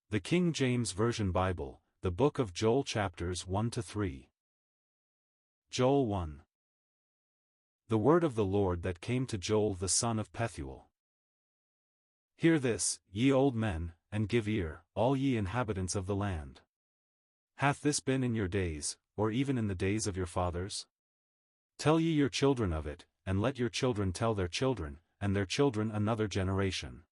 The King James Version Bible, the Book of Joel chapters 1-3. Joel 1. The word of the Lord that came to Joel the son of Pethuel. Hear this, ye old men, and give ear, all ye inhabitants of the land. Hath this been in your days, or even in the days of your fathers? Tell ye your children of it, and let your children tell their children, and their children another generation.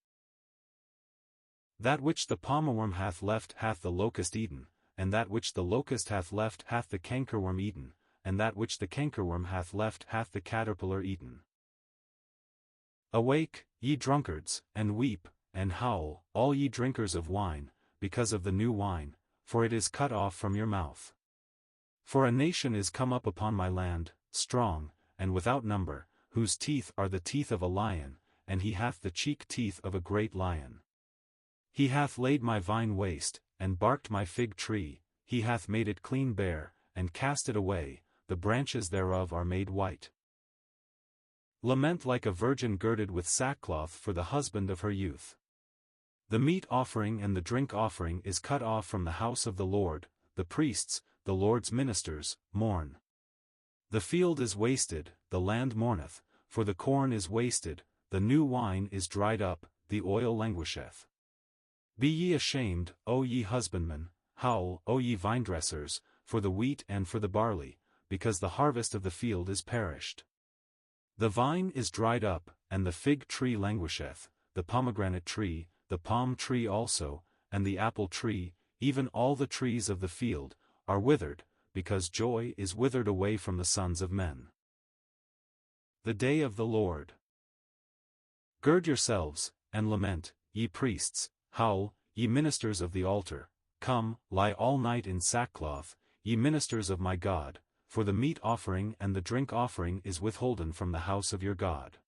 That which the palmerworm hath left hath the locust eaten, and that which the locust hath left hath the cankerworm eaten, and that which the cankerworm hath left hath the caterpillar eaten. Awake, ye drunkards, and weep, and howl, all ye drinkers of wine, because of the new wine, for it is cut off from your mouth. For a nation is come up upon my land, strong, and without number, whose teeth are the teeth of a lion, and he hath the cheek teeth of a great lion. He hath laid my vine waste, and barked my fig tree, he hath made it clean bare, and cast it away, the branches thereof are made white. Lament like a virgin girded with sackcloth for the husband of her youth. The meat offering and the drink offering is cut off from the house of the Lord, the priests, the Lord's ministers, mourn. The field is wasted, the land mourneth, for the corn is wasted, the new wine is dried up, the oil languisheth. Be ye ashamed, O ye husbandmen, howl, O ye vinedressers, for the wheat and for the barley, because the harvest of the field is perished. The vine is dried up, and the fig tree languisheth, the pomegranate tree, the palm tree also, and the apple tree, even all the trees of the field, are withered, because joy is withered away from the sons of men. The day of the Lord. Gird yourselves, and lament, ye priests, howl, ye ministers of the altar, come, lie all night in sackcloth, ye ministers of my God, for the meat offering and the drink offering is withholden from the house of your God.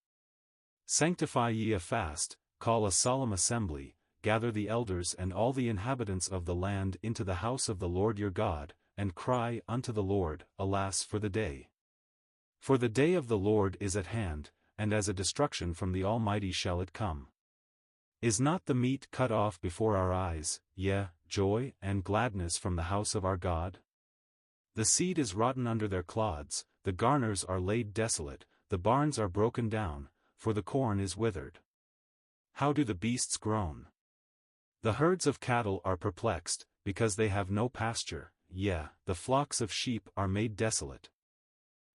Sanctify ye a fast, call a solemn assembly, gather the elders and all the inhabitants of the land into the house of the Lord your God, and cry unto the Lord, alas for the day. For the day of the Lord is at hand, and as a destruction from the Almighty shall it come. Is not the meat cut off before our eyes, yea, joy and gladness from the house of our God? The seed is rotten under their clods, the garners are laid desolate, the barns are broken down, for the corn is withered. How do the beasts groan? The herds of cattle are perplexed, because they have no pasture, yea, the flocks of sheep are made desolate.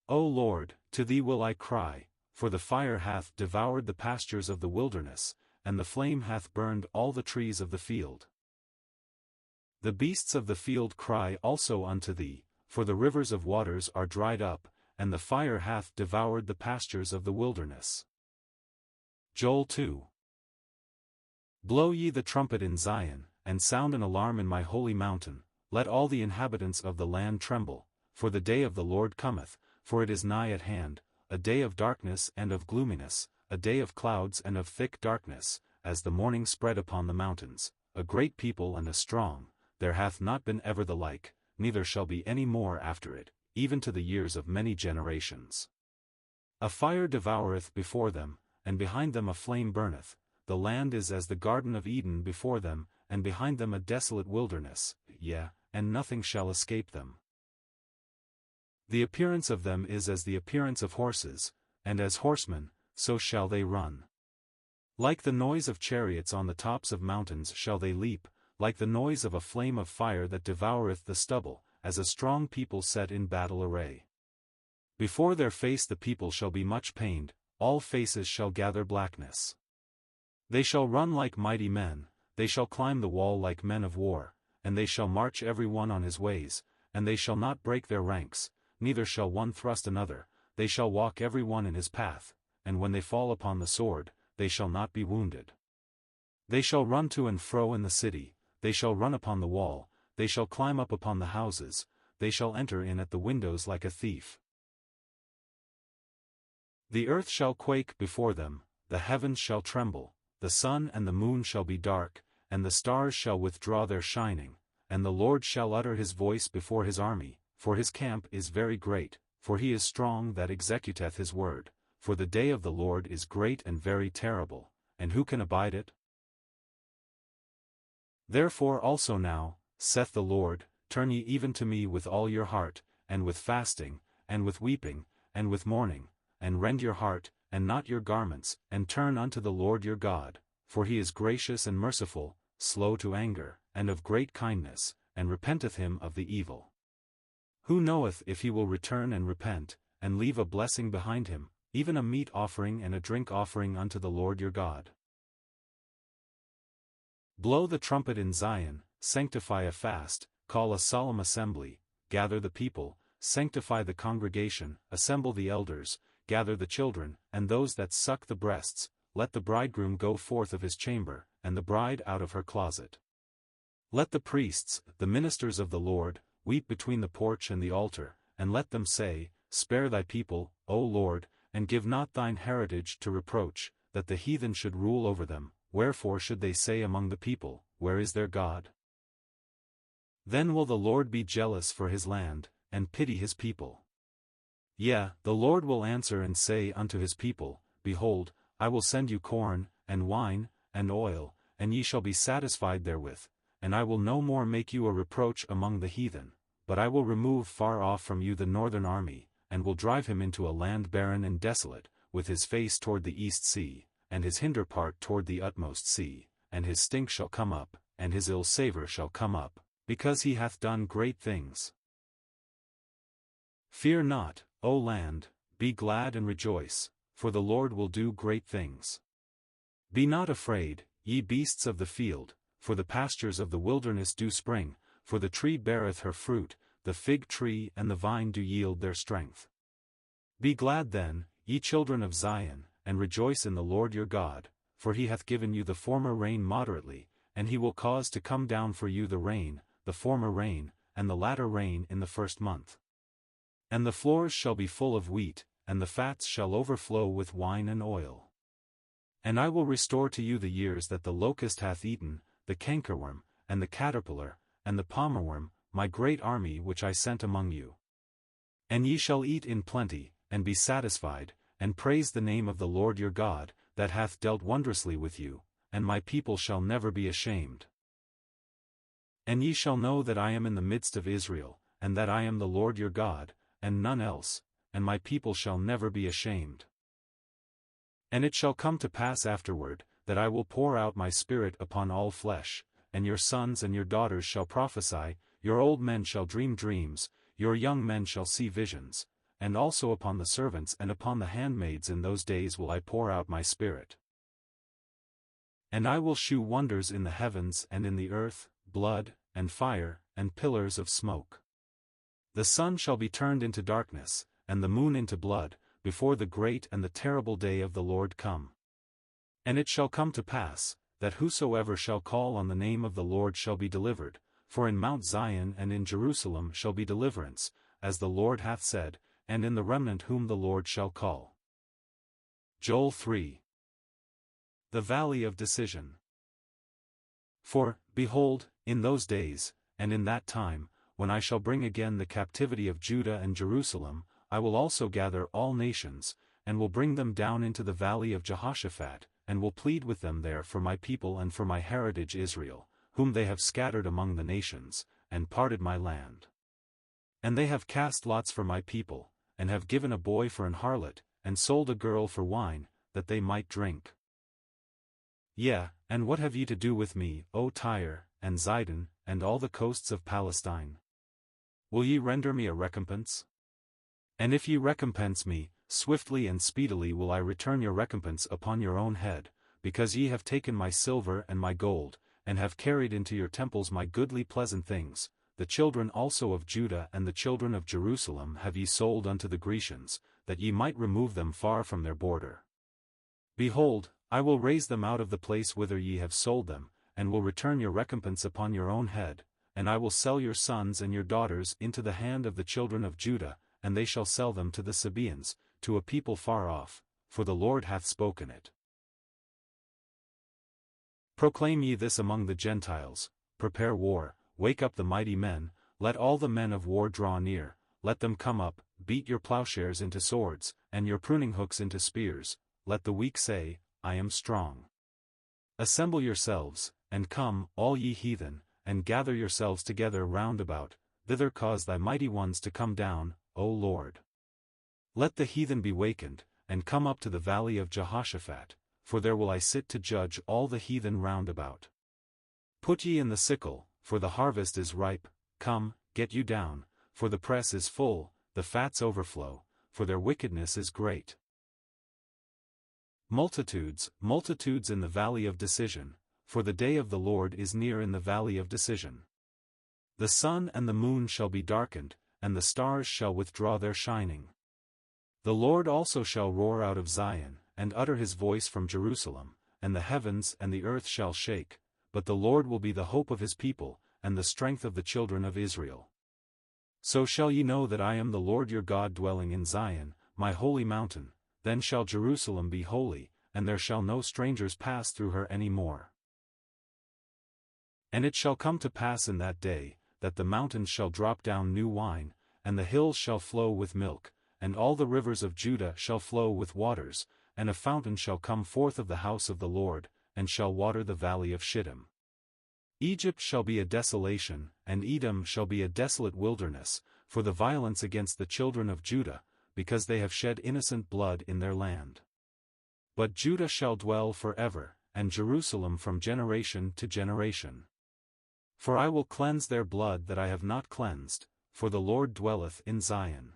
O Lord, to thee will I cry, for the fire hath devoured the pastures of the wilderness, and the flame hath burned all the trees of the field. The beasts of the field cry also unto thee, for the rivers of waters are dried up, and the fire hath devoured the pastures of the wilderness. Joel 2. Blow ye the trumpet in Zion, and sound an alarm in my holy mountain, let all the inhabitants of the land tremble, for the day of the Lord cometh, for it is nigh at hand, a day of darkness and of gloominess, a day of clouds and of thick darkness, as the morning spread upon the mountains, a great people and a strong, there hath not been ever the like, neither shall be any more after it, even to the years of many generations. A fire devoureth before them, and behind them a flame burneth, the land is as the Garden of Eden before them, and behind them a desolate wilderness, yea, and nothing shall escape them. The appearance of them is as the appearance of horses, and as horsemen, so shall they run. Like the noise of chariots on the tops of mountains shall they leap, like the noise of a flame of fire that devoureth the stubble, as a strong people set in battle array. Before their face the people shall be much pained, all faces shall gather blackness. They shall run like mighty men, they shall climb the wall like men of war, and they shall march every one on his ways, and they shall not break their ranks, neither shall one thrust another, they shall walk every one in his path, and when they fall upon the sword, they shall not be wounded. They shall run to and fro in the city, they shall run upon the wall, they shall climb up upon the houses, they shall enter in at the windows like a thief. The earth shall quake before them, the heavens shall tremble, the sun and the moon shall be dark, and the stars shall withdraw their shining, and the Lord shall utter his voice before his army, for his camp is very great, for he is strong that executeth his word. For the day of the Lord is great and very terrible, and who can abide it? Therefore also now, saith the Lord, turn ye even to me with all your heart, and with fasting, and with weeping, and with mourning, and rend your heart, and not your garments, and turn unto the Lord your God, for he is gracious and merciful, slow to anger, and of great kindness, and repenteth him of the evil. Who knoweth if he will return and repent, and leave a blessing behind him, even a meat offering and a drink offering unto the Lord your God? Blow the trumpet in Zion, sanctify a fast, call a solemn assembly, gather the people, sanctify the congregation, assemble the elders, gather the children, and those that suck the breasts, let the bridegroom go forth of his chamber, and the bride out of her closet. Let the priests, the ministers of the Lord, weep between the porch and the altar, and let them say, Spare thy people, O Lord, and give not thine heritage to reproach, that the heathen should rule over them. Wherefore should they say among the people, Where is their God? Then will the Lord be jealous for his land, and pity his people. Yea, the Lord will answer and say unto his people, Behold, I will send you corn, and wine, and oil, and ye shall be satisfied therewith, and I will no more make you a reproach among the heathen, but I will remove far off from you the northern army, and will drive him into a land barren and desolate, with his face toward the east sea, and his hinder part toward the utmost sea, and his stink shall come up, and his ill savour shall come up, because he hath done great things. Fear not, O land, be glad and rejoice, for the Lord will do great things. Be not afraid, ye beasts of the field, for the pastures of the wilderness do spring, for the tree beareth her fruit, the fig tree and the vine do yield their strength. Be glad then, ye children of Zion, and rejoice in the Lord your God, for he hath given you the former rain moderately, and he will cause to come down for you the rain, the former rain, and the latter rain in the first month. And the floors shall be full of wheat, and the fats shall overflow with wine and oil. And I will restore to you the years that the locust hath eaten, the cankerworm, and the caterpillar, and the palmerworm, my great army which I sent among you. And ye shall eat in plenty, and be satisfied, and praise the name of the Lord your God, that hath dealt wondrously with you, and my people shall never be ashamed. And ye shall know that I am in the midst of Israel, and that I am the Lord your God, and none else, and my people shall never be ashamed. And it shall come to pass afterward, that I will pour out my Spirit upon all flesh, and your sons and your daughters shall prophesy, your old men shall dream dreams, your young men shall see visions, and also upon the servants and upon the handmaids in those days will I pour out my Spirit. And I will shew wonders in the heavens and in the earth, blood, and fire, and pillars of smoke. The sun shall be turned into darkness, and the moon into blood, before the great and the terrible day of the Lord come. And it shall come to pass, that whosoever shall call on the name of the Lord shall be delivered, for in Mount Zion and in Jerusalem shall be deliverance, as the Lord hath said, and in the remnant whom the Lord shall call. Joel 3. The Valley of Decision. For, behold, in those days, and in that time, when I shall bring again the captivity of Judah and Jerusalem, I will also gather all nations, and will bring them down into the valley of Jehoshaphat, and will plead with them there for my people and for my heritage Israel, whom they have scattered among the nations, and parted my land. And they have cast lots for my people, and have given a boy for an harlot, and sold a girl for wine, that they might drink. Yea, and what have ye to do with me, O Tyre, and Zidon, and all the coasts of Palestine? Will ye render me a recompense? And if ye recompense me, swiftly and speedily will I return your recompense upon your own head, because ye have taken my silver and my gold, and have carried into your temples my goodly pleasant things. The children also of Judah and the children of Jerusalem have ye sold unto the Grecians, that ye might remove them far from their border. Behold, I will raise them out of the place whither ye have sold them, and will return your recompense upon your own head, and I will sell your sons and your daughters into the hand of the children of Judah, and they shall sell them to the Sabaeans, to a people far off, for the Lord hath spoken it. Proclaim ye this among the Gentiles, prepare war, wake up the mighty men, let all the men of war draw near, let them come up, beat your plowshares into swords, and your pruning hooks into spears, let the weak say, I am strong. Assemble yourselves, and come, all ye heathen, and gather yourselves together round about, thither cause thy mighty ones to come down, O Lord. Let the heathen be wakened, and come up to the valley of Jehoshaphat, for there will I sit to judge all the heathen round about. Put ye in the sickle, for the harvest is ripe, come, get you down, for the press is full, the fats overflow, for their wickedness is great. Multitudes, multitudes in the valley of decision, for the day of the Lord is near in the valley of decision. The sun and the moon shall be darkened, and the stars shall withdraw their shining. The Lord also shall roar out of Zion, and utter his voice from Jerusalem, and the heavens and the earth shall shake, but the Lord will be the hope of his people, and the strength of the children of Israel. So shall ye know that I am the Lord your God dwelling in Zion, my holy mountain. Then shall Jerusalem be holy, and there shall no strangers pass through her any more. And it shall come to pass in that day, that the mountains shall drop down new wine, and the hills shall flow with milk, and all the rivers of Judah shall flow with waters, and a fountain shall come forth of the house of the Lord, and shall water the valley of Shittim. Egypt shall be a desolation, and Edom shall be a desolate wilderness, for the violence against the children of Judah, because they have shed innocent blood in their land. But Judah shall dwell forever, and Jerusalem from generation to generation. For I will cleanse their blood that I have not cleansed, for the Lord dwelleth in Zion.